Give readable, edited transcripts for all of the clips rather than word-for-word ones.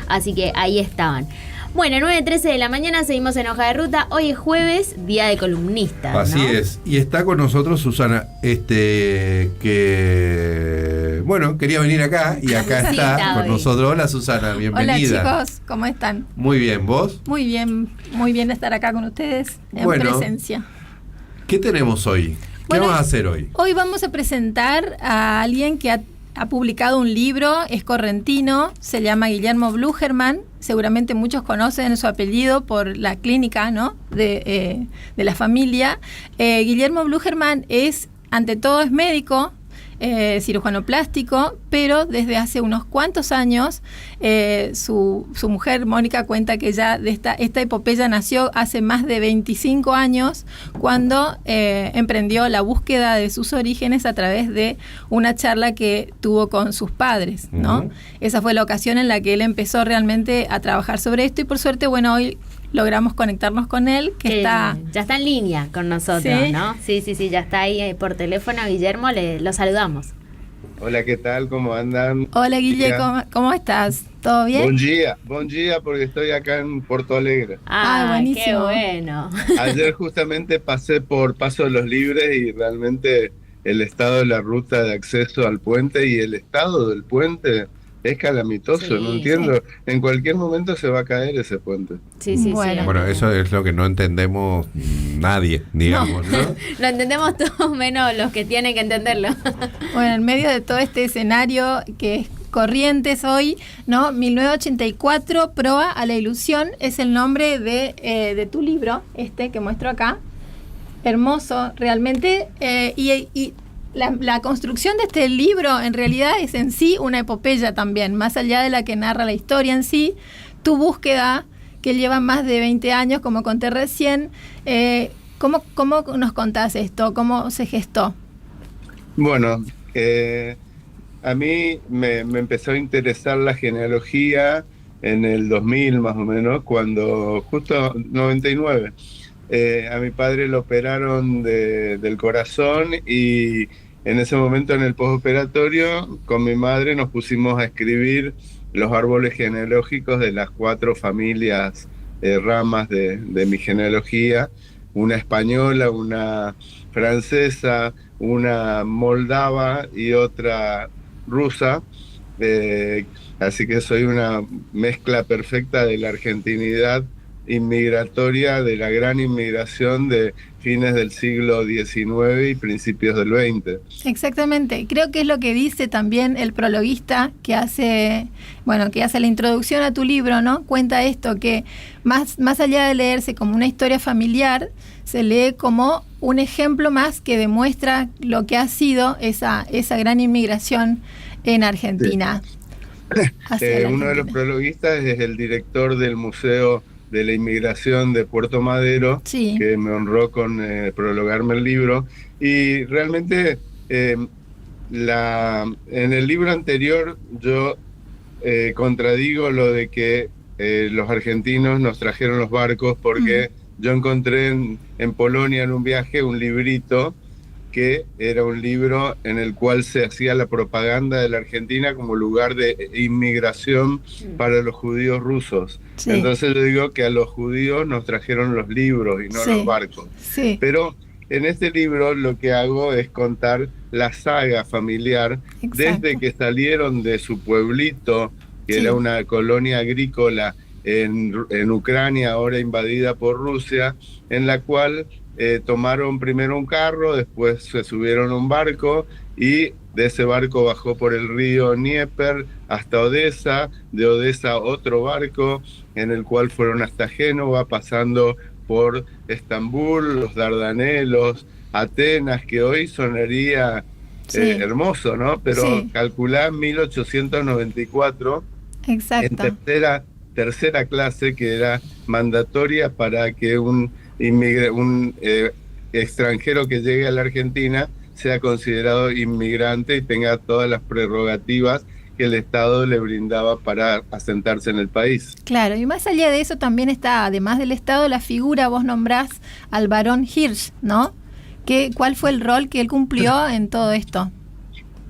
así que ahí estaban. Bueno, 9:13 de la mañana, seguimos en Hoja de Ruta. Hoy es jueves, día de columnistas, ¿no? Así es. Y está con nosotros Susana, que bueno, quería venir acá y acá Sí, está con hoy. nosotros. Hola Susana, bienvenida. Hola chicos, ¿cómo están? Muy bien, ¿vos? Muy bien estar acá con ustedes en Bueno. presencia. ¿Qué tenemos hoy? ¿Qué Bueno, vamos a hacer hoy? Hoy vamos a presentar a alguien que ha publicado un libro, es correntino, se llama Guillermo Blugermann. Seguramente muchos conocen su apellido por la clínica, ¿no? de la familia. Guillermo Blugermann ante todo es médico, cirujano plástico, pero desde hace unos cuantos años su mujer Mónica cuenta que ya esta epopeya nació hace más de 25 años cuando emprendió la búsqueda de sus orígenes a través de una charla que tuvo con sus padres, ¿no? Uh-huh. Esa fue la ocasión en la que él empezó realmente a trabajar sobre esto y por suerte, bueno, hoy logramos conectarnos con él, Ya está en línea con nosotros, ¿Sí? ¿no? Sí, ya está ahí por teléfono. Guillermo, lo saludamos. Hola, ¿qué tal? ¿Cómo andan? Hola Guille, ¿cómo estás? ¿Todo bien? Buen día, porque estoy acá en Porto Alegre. Buenísimo. Qué bueno. Ayer justamente pasé por Paso de los Libres y realmente el estado de la ruta de acceso al puente y el estado del puente es calamitoso, Sí, no entiendo. En cualquier momento se va a caer ese puente. Sí. Bueno, eso es lo que no entendemos nadie, digamos, ¿no? Lo entendemos todos menos los que tienen que entenderlo. Bueno, en medio de todo este escenario que es Corrientes hoy, ¿no? 1984, Proa a la ilusión, es el nombre de tu libro, que muestro acá. Hermoso, realmente. Y la construcción de este libro en realidad es en sí una epopeya también, más allá de la que narra la historia en sí, tu búsqueda, que lleva más de 20 años, como conté recién. ¿Cómo nos contás esto? ¿Cómo se gestó? Bueno, a mí me empezó a interesar la genealogía en el 2000 más o menos, cuando justo 99. A mi padre lo operaron del corazón y en ese momento en el postoperatorio con mi madre nos pusimos a escribir los árboles genealógicos de las 4 familias, ramas de mi genealogía, una española, una francesa, una moldava y otra rusa, así que soy una mezcla perfecta de la argentinidad inmigratoria, de la gran inmigración de fines del siglo XIX y principios del XX. Exactamente, creo que es lo que dice también el prologuista que hace la introducción a tu libro, ¿no? Cuenta esto, que más allá de leerse como una historia familiar, se lee como un ejemplo más que demuestra lo que ha sido esa gran inmigración en Argentina. Sí. Uno de los prologuistas es el director del Museo de la Inmigración de Puerto Madero, sí, que me honró con prologarme el libro. Y realmente en el libro anterior yo contradigo lo de que los argentinos nos trajeron los barcos, porque yo encontré en Polonia en un viaje un librito que era un libro en el cual se hacía la propaganda de la Argentina como lugar de inmigración para los judíos rusos. Sí. Entonces yo digo que a los judíos nos trajeron los libros y no los barcos. Sí. Pero en este libro lo que hago es contar la saga familiar. Exacto. Desde que salieron de su pueblito, que era una colonia agrícola en Ucrania, ahora invadida por Rusia, en la cual tomaron primero un carro, después se subieron a un barco y de ese barco bajó por el río Dnieper hasta Odessa, de Odessa otro barco en el cual fueron hasta Génova, pasando por Estambul, los Dardanelos, Atenas, que hoy sonaría hermoso, ¿no? Pero calculá 1894. Exacto. En tercera clase, que era mandatoria para que un extranjero que llegue a la Argentina sea considerado inmigrante y tenga todas las prerrogativas que el Estado le brindaba para asentarse en el país. Claro, y más allá de eso también está, además del Estado, la figura, vos nombrás al barón Hirsch, ¿no? ¿Cuál fue el rol que él cumplió en todo esto?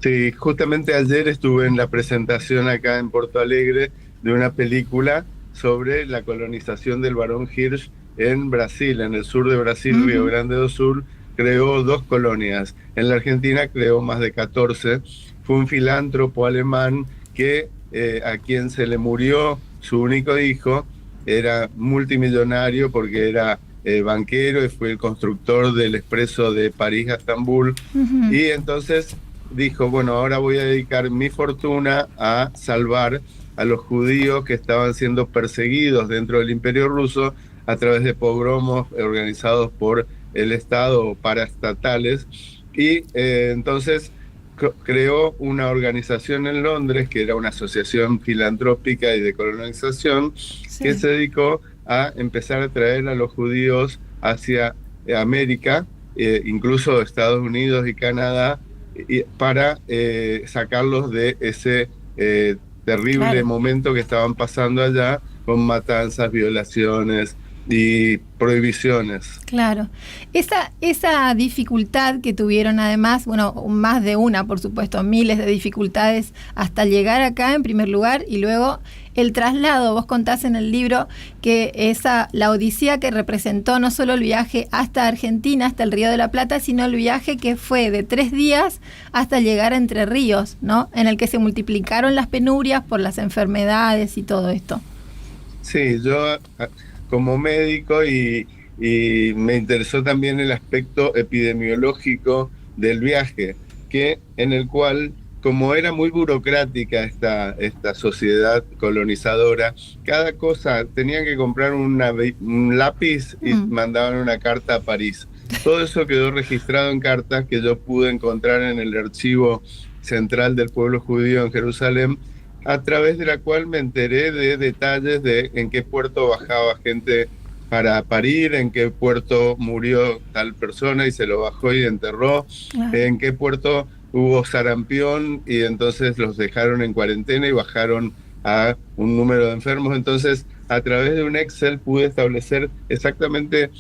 Sí, justamente ayer estuve en la presentación acá en Porto Alegre de una película sobre la colonización del Barón Hirsch en Brasil, en el sur de Brasil, Río Grande do Sul. Creó 2 colonias. En la Argentina creó más de 14. Fue un filántropo alemán que a quien se le murió su único hijo, era multimillonario porque era banquero y fue el constructor del expreso de París a Estambul. Y entonces dijo, bueno, ahora voy a dedicar mi fortuna a salvar a los judíos que estaban siendo perseguidos dentro del Imperio Ruso a través de pogromos organizados por el Estado o paraestatales. Y entonces creó una organización en Londres, que era una asociación filantrópica y de colonización, que se dedicó a empezar a traer a los judíos hacia América, incluso Estados Unidos y Canadá, para sacarlos de ese terrible momento que estaban pasando allá, con matanzas, violaciones y prohibiciones. Claro. Esa dificultad que tuvieron, además, bueno, más de una, por supuesto, miles de dificultades hasta llegar acá en primer lugar, y luego el traslado. Vos contás en el libro que la odisea que representó no solo el viaje hasta Argentina, hasta el Río de la Plata, sino el viaje que fue de 3 días hasta llegar a Entre Ríos, ¿no? En el que se multiplicaron las penurias por las enfermedades y todo esto. Sí, yo como médico y me interesó también el aspecto epidemiológico del viaje, en el cual, como era muy burocrática esta sociedad colonizadora, cada cosa, tenían que comprar un lápiz y mandaban una carta a París. Todo eso quedó registrado en cartas que yo pude encontrar en el archivo central del pueblo judío en Jerusalén, a través de la cual me enteré de detalles de en qué puerto bajaba gente para parir, en qué puerto murió tal persona y se lo bajó y enterró, en qué puerto hubo sarampión y entonces los dejaron en cuarentena y bajaron a un número de enfermos. Entonces, a través de un Excel pude establecer exactamente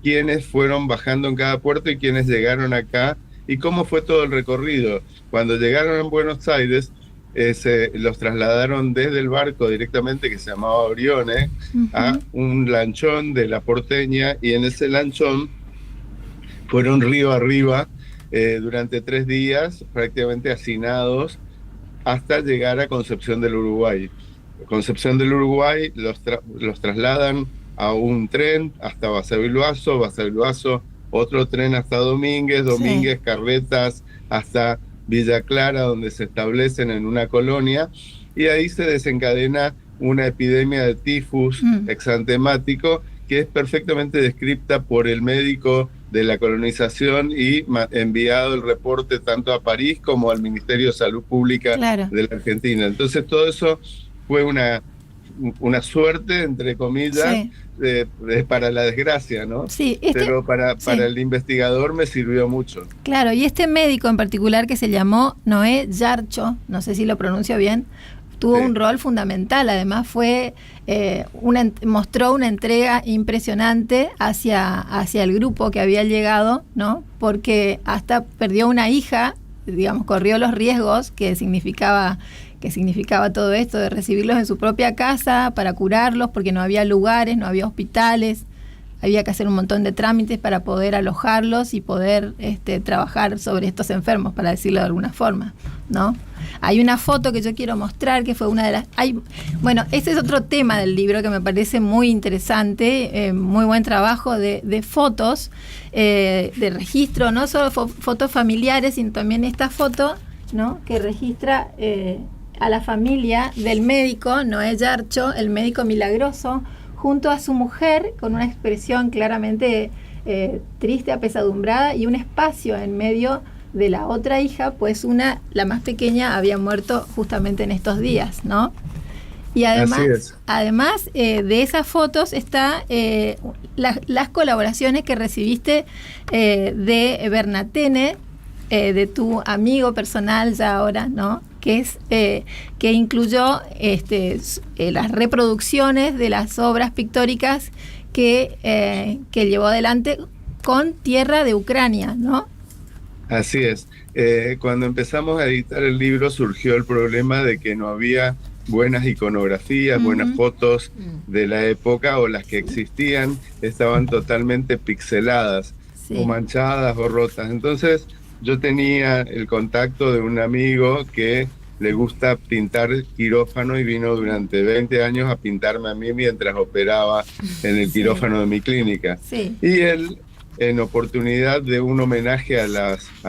quiénes fueron bajando en cada puerto y quiénes llegaron acá y cómo fue todo el recorrido. Cuando llegaron a Buenos Aires, los trasladaron desde el barco directamente, que se llamaba Orione, a un lanchón de La Porteña, y en ese lanchón fueron río arriba durante 3 días, prácticamente hacinados, hasta llegar a Concepción del Uruguay. Concepción del Uruguay los trasladan a un tren hasta Basavilbaso, otro tren hasta Domínguez, carretas hasta Villa Clara, donde se establecen en una colonia, y ahí se desencadena una epidemia de tifus exantemático que es perfectamente descripta por el médico de la colonización y enviado el reporte tanto a París como al Ministerio de Salud Pública de la Argentina. Entonces todo eso fue una suerte, entre comillas, para la desgracia, ¿no? Sí, pero para el investigador me sirvió mucho. Claro, y este médico en particular, que se llamó Noé Yarcho, no sé si lo pronuncio bien, tuvo un rol fundamental. Además mostró una entrega impresionante hacia el grupo que había llegado, ¿no? Porque hasta perdió una hija, digamos, corrió los riesgos que significaba todo esto de recibirlos en su propia casa para curarlos, porque no había lugares, no había hospitales, había que hacer un montón de trámites para poder alojarlos y poder trabajar sobre estos enfermos, para decirlo de alguna forma, ¿no? Hay una foto que yo quiero mostrar, que fue una de las... Bueno, ese es otro tema del libro que me parece muy interesante, muy buen trabajo de fotos, de registro, no solo fotos familiares, sino también esta foto, ¿no?, que registra a la familia del médico Noé Yarcho, el médico milagroso, junto a su mujer, con una expresión claramente triste, apesadumbrada, y un espacio en medio de la otra hija, pues la más pequeña había muerto justamente en estos días, ¿no? Y además de esas fotos está las colaboraciones que recibiste de Bernatene, de tu amigo personal ya ahora, ¿no?, que incluyó las reproducciones de las obras pictóricas que llevó adelante con tierra de Ucrania, ¿no? Así es. Cuando empezamos a editar el libro surgió el problema de que no había buenas iconografías, buenas fotos de la época, o las que existían estaban totalmente pixeladas, Sí. o manchadas o rotas. Entonces yo tenía el contacto de un amigo que le gusta pintar quirófano y vino durante 20 años a pintarme a mí mientras operaba en el quirófano de mi clínica. Sí. Y él, en oportunidad de un homenaje a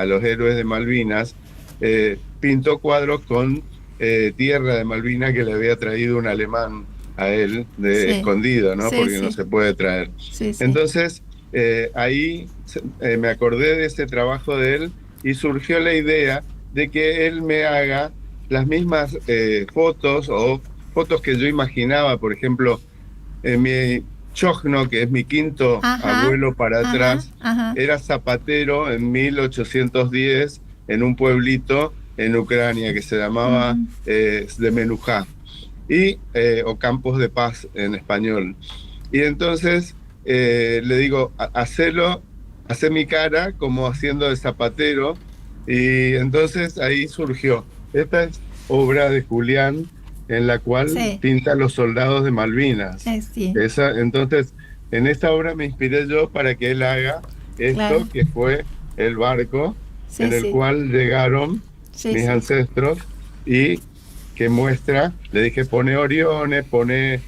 los héroes de Malvinas, pintó cuadros con tierra de Malvinas que le había traído un alemán a él, Sí. escondido, ¿no? Sí, Porque sí. no se puede traer. Sí, sí. Entonces, ahí me acordé de ese trabajo de él y surgió la idea de que él me haga las mismas fotos, o fotos que yo imaginaba. Por ejemplo, mi chojno, que es mi quinto Ajá, abuelo para ajá, atrás, ajá. era zapatero en 1810 en un pueblito en Ucrania que se llamaba Zdemenujá, y o Campos de Paz en español. Y entonces le digo, hacé mi cara como haciendo de zapatero, y entonces ahí surgió. Esta es obra de Julián, en la cual Sí. pinta los soldados de Malvinas. Sí. Entonces, en esta obra me inspiré yo para que él haga esto, Claro. que fue el barco Sí, en el sí. cual llegaron Sí, mis sí. ancestros, y que muestra, le dije, pone Oriones, pone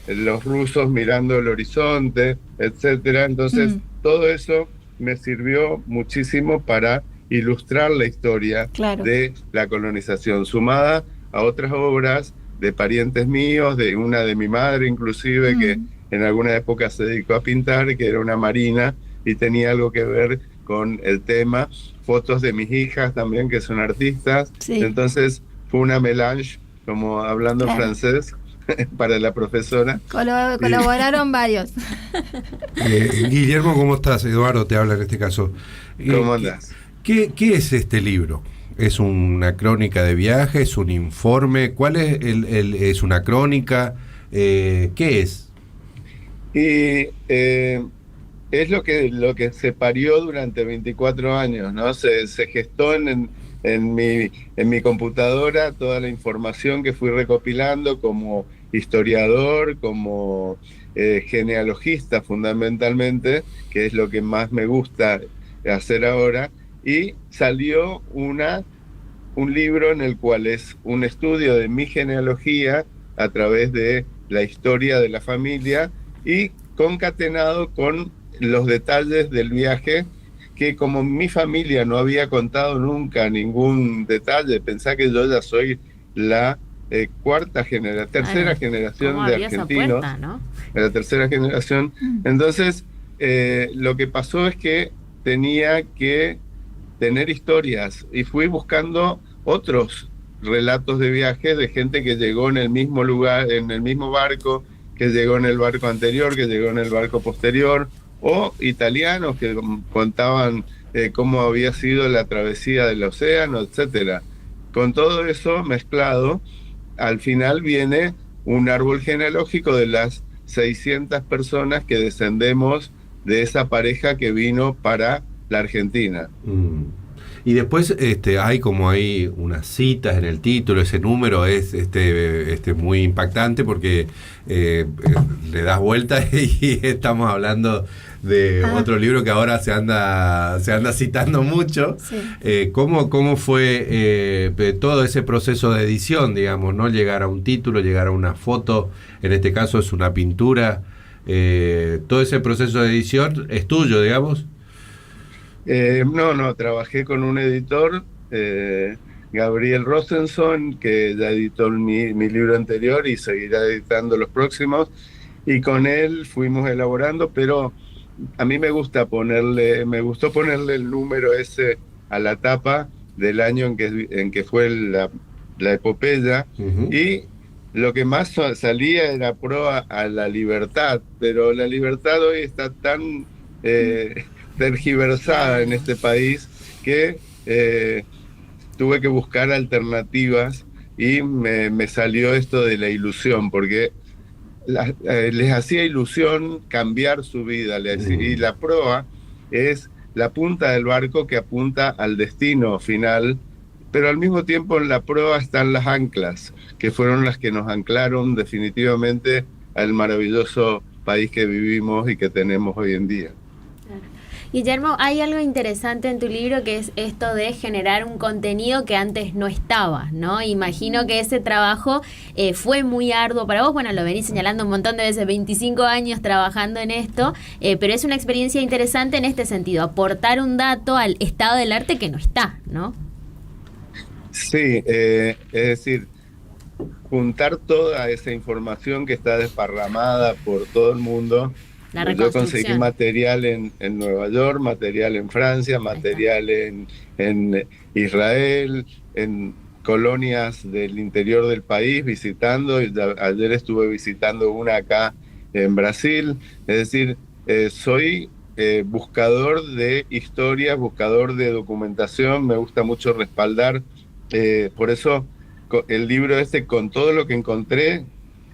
los rusos mirando el horizonte, etcétera. Entonces, todo eso me sirvió muchísimo para ilustrar la historia Claro. de la colonización, sumada a otras obras de parientes míos, de una de mi madre inclusive, que en alguna época se dedicó a pintar, que era una marina y tenía algo que ver con el tema. Fotos de mis hijas también, que son artistas. Sí. Entonces fue una melange, como hablando Claro. francés, para la profesora. Colaboraron varios. Guillermo, ¿cómo estás? Eduardo te habla en este caso. ¿Cómo andás? ¿Qué es este libro? ¿Es una crónica de viaje? ¿Es un informe? ¿Cuál es es una crónica? ¿Qué es? Y es lo que se parió durante 24 años, ¿no? Se gestó en mi computadora toda la información que fui recopilando como historiador, como genealogista fundamentalmente, que es lo que más me gusta hacer ahora, y salió un libro en el cual es un estudio de mi genealogía a través de la historia de la familia, y concatenado con los detalles del viaje, que como mi familia no había contado nunca ningún detalle. Pensá que yo ya soy la tercera generación de argentinos, puerta, ¿no? la tercera generación. Entonces, lo que pasó es que tenía que tener historias, y fui buscando otros relatos de viajes de gente que llegó en el mismo lugar, en el mismo barco, que llegó en el barco anterior, que llegó en el barco posterior, o italianos que contaban cómo había sido la travesía del océano, etcétera. Con todo eso mezclado, al final viene un árbol genealógico de las 600 personas que descendemos de esa pareja que vino para la Argentina. Y después hay unas citas en el título. Ese número es muy impactante porque le das vuelta y estamos hablando de otro libro que ahora se anda citando mucho. Sí. ¿Cómo fue todo ese proceso de edición, digamos, no llegar a un título, llegar a una foto? En este caso es una pintura. Todo ese proceso de edición es tuyo, digamos. No, trabajé con un editor, Gabriel Rosenson, que ya editó mi libro anterior y seguirá editando los próximos, y con él fuimos elaborando, pero a mí me gustó ponerle el número ese a la tapa del año en que fue la epopeya, y lo que más salía era proa a la libertad, pero la libertad hoy está tan tergiversada en este país que tuve que buscar alternativas, y me salió esto de la ilusión, porque les hacía ilusión cambiar su vida, y la proa es la punta del barco que apunta al destino final, pero al mismo tiempo en la prueba están las anclas, que fueron las que nos anclaron definitivamente al maravilloso país que vivimos y que tenemos hoy en día. Guillermo, hay algo interesante en tu libro que es esto de generar un contenido que antes no estaba, ¿no? Imagino que ese trabajo fue muy arduo para vos. Bueno, lo venís señalando un montón de veces, 25 años trabajando en esto, pero es una experiencia interesante en este sentido, aportar un dato al estado del arte que no está, ¿no? Sí, es decir, juntar toda esa información que está desparramada por todo el mundo. Yo conseguí material en Nueva York, material en Francia, material en Israel, en colonias del interior del país visitando. Ayer estuve visitando una acá en Brasil. Es decir, soy buscador de historias, buscador de documentación. Me gusta mucho respaldar. Por eso el libro este, con todo lo que encontré,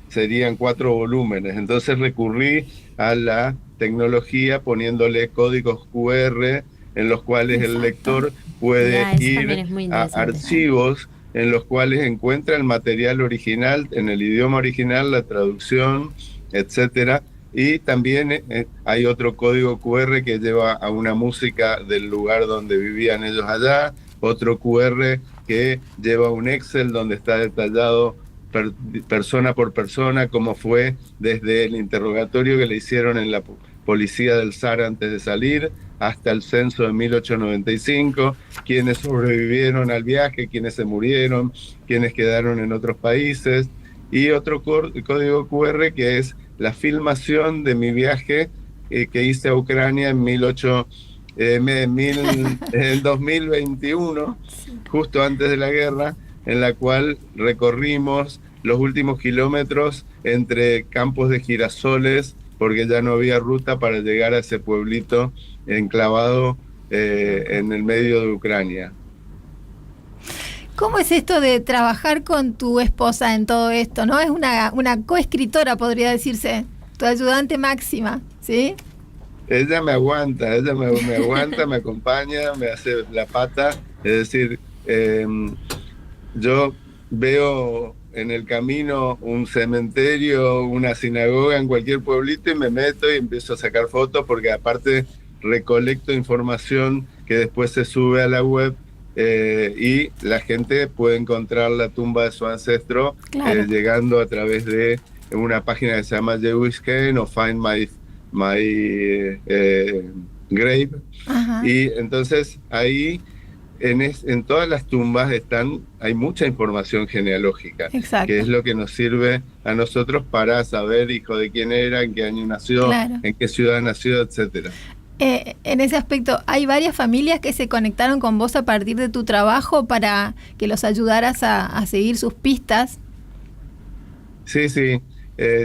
serían 4 volúmenes. Entonces recurrí a la tecnología poniéndole códigos QR en los cuales el lector puede ir a archivos en los cuales encuentra el material original, en el idioma original, la traducción, etcétera. Y también hay otro código QR que lleva a una música del lugar donde vivían ellos allá, otro QR que lleva un Excel donde está detallado persona por persona, como fue desde el interrogatorio que le hicieron en la policía del SAR antes de salir, hasta el censo de 1895, quienes sobrevivieron al viaje, quienes se murieron, quienes quedaron en otros países, y otro código QR que es la filmación de mi viaje que hice a Ucrania en 2021, justo antes de la guerra, en la cual recorrimos los últimos kilómetros entre campos de girasoles, porque ya no había ruta para llegar a ese pueblito enclavado en el medio de Ucrania. ¿Cómo es esto de trabajar con tu esposa en todo esto, no? Es una coescritora, podría decirse, tu ayudante máxima, ¿sí? Ella me aguanta, me acompaña, me hace la pata, es decir, yo veo en el camino un cementerio, una sinagoga en cualquier pueblito y me meto y empiezo a sacar fotos, porque aparte recolecto información que después se sube a la web y la gente puede encontrar la tumba de su ancestro, claro, llegando a través de una página que se llama JewishCairn o Find My Grave. Ajá. Y entonces ahí en todas las tumbas hay mucha información genealógica. Exacto. Que es lo que nos sirve a nosotros para saber hijo de quién era, en qué año nació, claro, en qué ciudad nació, etcétera. En ese aspecto, ¿hay varias familias que se conectaron con vos a partir de tu trabajo para que los ayudaras a seguir sus pistas? Sí.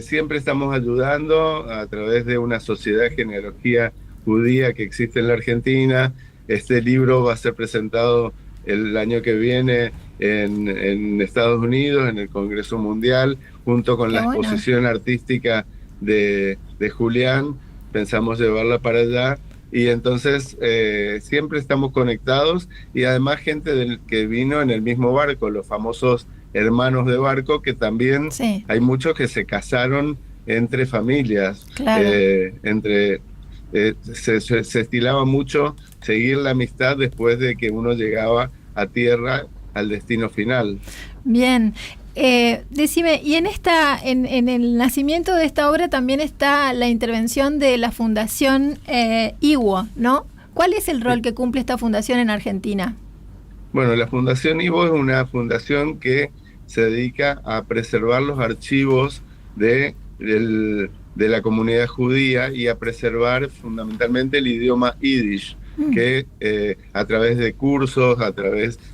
Siempre estamos ayudando a través de una sociedad de genealogía judía que existe en la Argentina. Este libro va a ser presentado el año que viene en Estados Unidos, en el Congreso Mundial, junto con la exposición artística de Julián. Pensamos llevarla para allá. Y entonces siempre estamos conectados, y además gente que vino en el mismo barco, los famosos hermanos de barco, que también hay muchos que se casaron entre familias, claro, se estilaba mucho seguir la amistad después de que uno llegaba a tierra al destino final. Bien. Decime, y en el nacimiento de esta obra también está la intervención de la Fundación IWO, ¿no? ¿Cuál es el rol que cumple esta fundación en Argentina? Bueno, la Fundación IWO es una fundación que se dedica a preservar los archivos de la comunidad judía y a preservar fundamentalmente el idioma yiddish, que a través de cursos,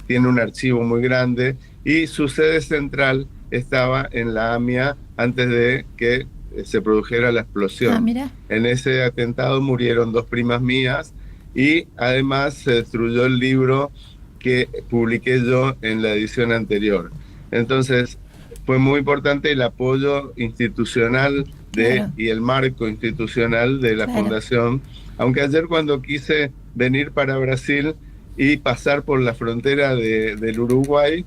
tiene un archivo muy grande, y su sede central estaba en la AMIA antes de que se produjera la explosión. Mira. En ese atentado murieron 2 primas mías, y además se destruyó el libro que publiqué yo en la edición anterior. Entonces fue muy importante el apoyo institucional claro, y el marco institucional de la, claro, fundación. Aunque ayer, cuando quise venir para Brasil, y pasar por la frontera del Uruguay,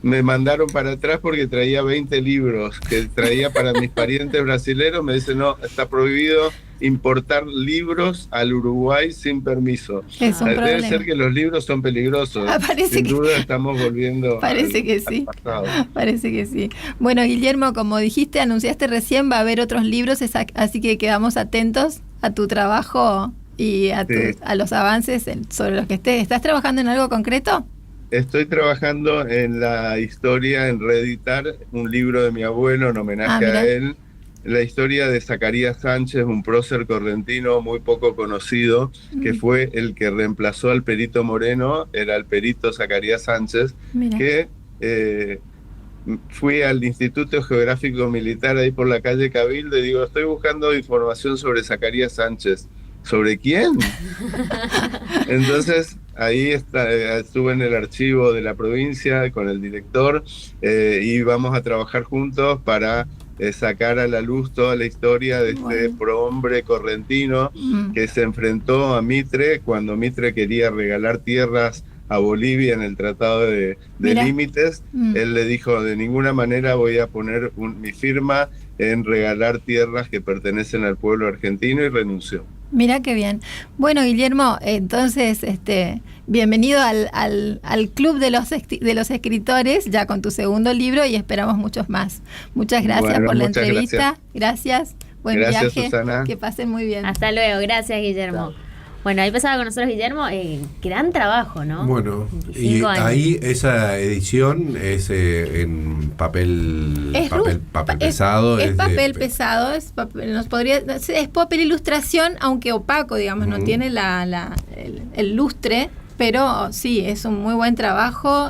me mandaron para atrás porque traía 20 libros que traía para mis parientes brasileños. Me dicen, no, está prohibido importar libros al Uruguay sin permiso. Es un Debe problema. ser que los libros son peligrosos. Parece Sin que- duda estamos volviendo Parece que al sí. pasado. Parece que sí. Bueno, Guillermo, como dijiste, anunciaste recién, va a haber otros libros, así que quedamos atentos a tu trabajo y a, Sí. a los avances sobre los que estés. ¿Estás trabajando en algo concreto? Estoy trabajando en la historia, en reeditar un libro de mi abuelo en homenaje mira. a él. La historia de Zacarías Sánchez, un prócer correntino muy poco conocido, que fue el que reemplazó al perito Moreno, era el perito Zacarías Sánchez, Mira. que fui al Instituto Geográfico Militar ahí por la calle Cabildo y digo, estoy buscando información sobre Zacarías Sánchez. ¿Sobre quién? Entonces, ahí estuve en el archivo de la provincia con el director y vamos a trabajar juntos para sacar a la luz toda la historia de este prohombre correntino que se enfrentó a Mitre cuando Mitre quería regalar tierras a Bolivia en el Tratado de Límites. Él le dijo, de ninguna manera voy a poner mi firma en regalar tierras que pertenecen al pueblo argentino, y renunció. Mira qué bien. Bueno, Guillermo, entonces, bienvenido al club de los escritores, ya con tu segundo libro, y esperamos muchos más. Muchas gracias Bueno, por la muchas entrevista. Gracias. Buen Gracias, viaje. Susana. Que pasen muy bien. Hasta luego, gracias Guillermo. Bueno, ahí pasaba con nosotros Guillermo, gran trabajo, ¿no? Bueno, y 25 años. ahí esa edición es en papel, Es papel pesado. Es de- papel pesado, es papel, es papel ilustración, aunque opaco, digamos, no tiene el lustre, pero sí, es un muy buen trabajo.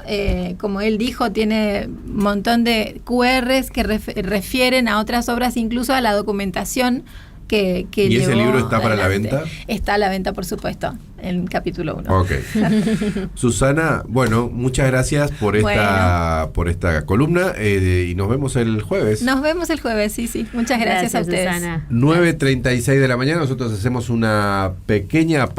Como él dijo, tiene un montón de QRs que refieren a otras obras, incluso a la documentación que ¿Y ese llevó libro está para la adelante. venta? Está a la venta, por supuesto, en capítulo 1. Ok. Susana, bueno, muchas gracias por esta columna y nos vemos el jueves. Nos vemos el jueves, sí. Muchas gracias a ustedes. Susana. 9:36 de la mañana, nosotros hacemos una pequeña pausa.